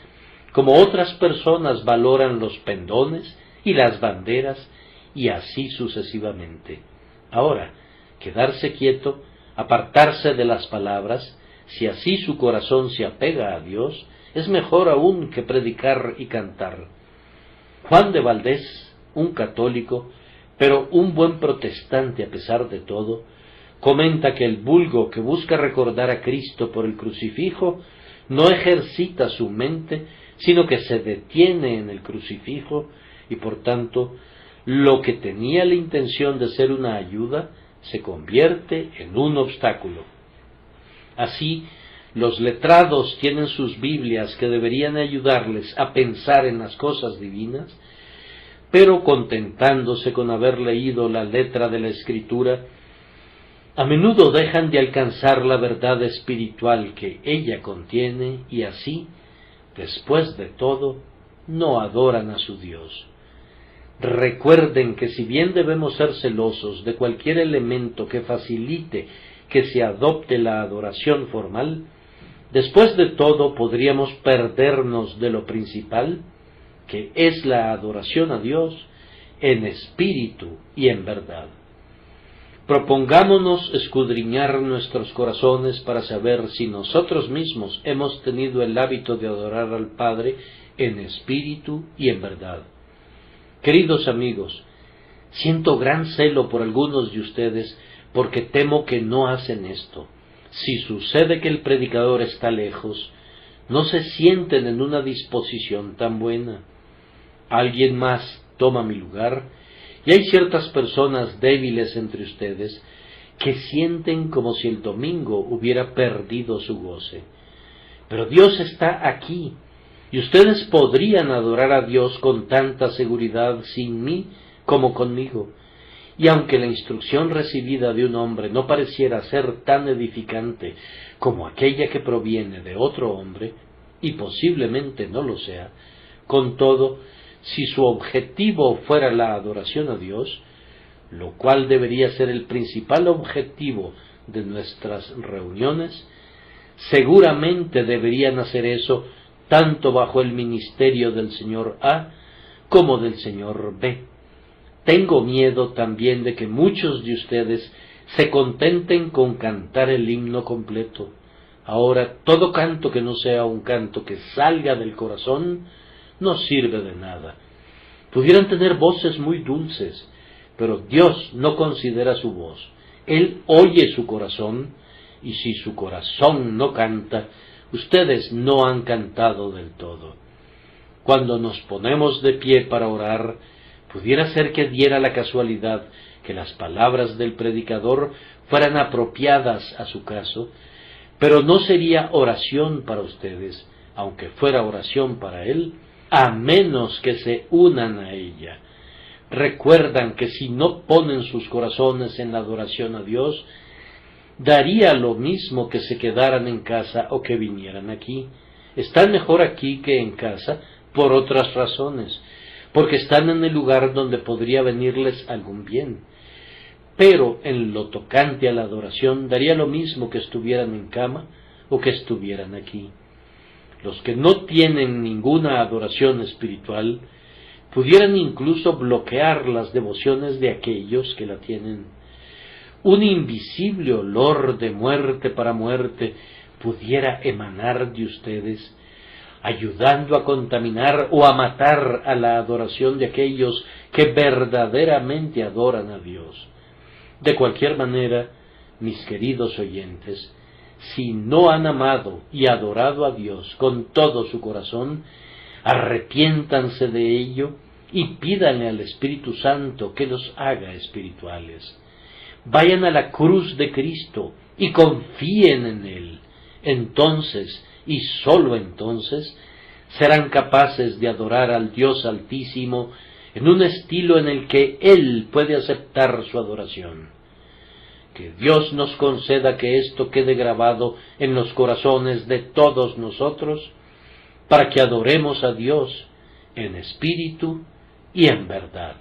como otras personas valoran los pendones y las banderas, y así sucesivamente. Ahora, quedarse quieto, apartarse de las palabras, si así su corazón se apega a Dios, es mejor aún que predicar y cantar. Juan de Valdés, un católico, pero un buen protestante a pesar de todo, comenta que el vulgo que busca recordar a Cristo por el crucifijo no ejercita su mente, sino que se detiene en el crucifijo, y por tanto lo que tenía la intención de ser una ayuda se convierte en un obstáculo. Así, los letrados tienen sus Biblias que deberían ayudarles a pensar en las cosas divinas, pero contentándose con haber leído la letra de la Escritura, a menudo dejan de alcanzar la verdad espiritual que ella contiene y así, después de todo, no adoran a su Dios. Recuerden que si bien debemos ser celosos de cualquier elemento que facilite que se adopte la adoración formal, después de todo podríamos perdernos de lo principal, que es la adoración a Dios en espíritu y en verdad. Propongámonos escudriñar nuestros corazones para saber si nosotros mismos hemos tenido el hábito de adorar al Padre en espíritu y en verdad. Queridos amigos, siento gran celo por algunos de ustedes porque temo que no hacen esto. Si sucede que el predicador está lejos, no se sienten en una disposición tan buena. alguien más toma mi lugar, y hay ciertas personas débiles entre ustedes que sienten como si el domingo hubiera perdido su goce. Pero Dios está aquí, y ustedes podrían adorar a Dios con tanta seguridad sin mí como conmigo. Y aunque la instrucción recibida de un hombre no pareciera ser tan edificante como aquella que proviene de otro hombre, y posiblemente no lo sea, con todo, si su objetivo fuera la adoración a Dios, lo cual debería ser el principal objetivo de nuestras reuniones, seguramente deberían hacer eso tanto bajo el ministerio del señor A como del señor B. Tengo miedo también de que muchos de ustedes se contenten con cantar el himno completo. Ahora, todo canto que no sea un canto que salga del corazón no sirve de nada. Pudieran tener voces muy dulces, pero Dios no considera su voz. Él oye su corazón, y si su corazón no canta, ustedes no han cantado del todo. Cuando nos ponemos de pie para orar, pudiera ser que diera la casualidad que las palabras del predicador fueran apropiadas a su caso, pero no sería oración para ustedes, aunque fuera oración para él, a menos que se unan a ella. Recuerdan que si no ponen sus corazones en la adoración a Dios, daría lo mismo que se quedaran en casa o que vinieran aquí. Están mejor aquí que en casa por otras razones, porque están en el lugar donde podría venirles algún bien. Pero en lo tocante a la adoración, daría lo mismo que estuvieran en cama o que estuvieran aquí. Los que no tienen ninguna adoración espiritual pudieran incluso bloquear las devociones de aquellos que la tienen. Un invisible olor de muerte para muerte pudiera emanar de ustedes, ayudando a contaminar o a matar a la adoración de aquellos que verdaderamente adoran a Dios. De cualquier manera, mis queridos oyentes, si no han amado y adorado a Dios con todo su corazón, arrepiéntanse de ello y pídanle al Espíritu Santo que los haga espirituales. Vayan a la cruz de Cristo y confíen en Él. Entonces, y sólo entonces, serán capaces de adorar al Dios Altísimo en un estilo en el que Él puede aceptar su adoración. Que Dios nos conceda que esto quede grabado en los corazones de todos nosotros, para que adoremos a Dios en espíritu y en verdad.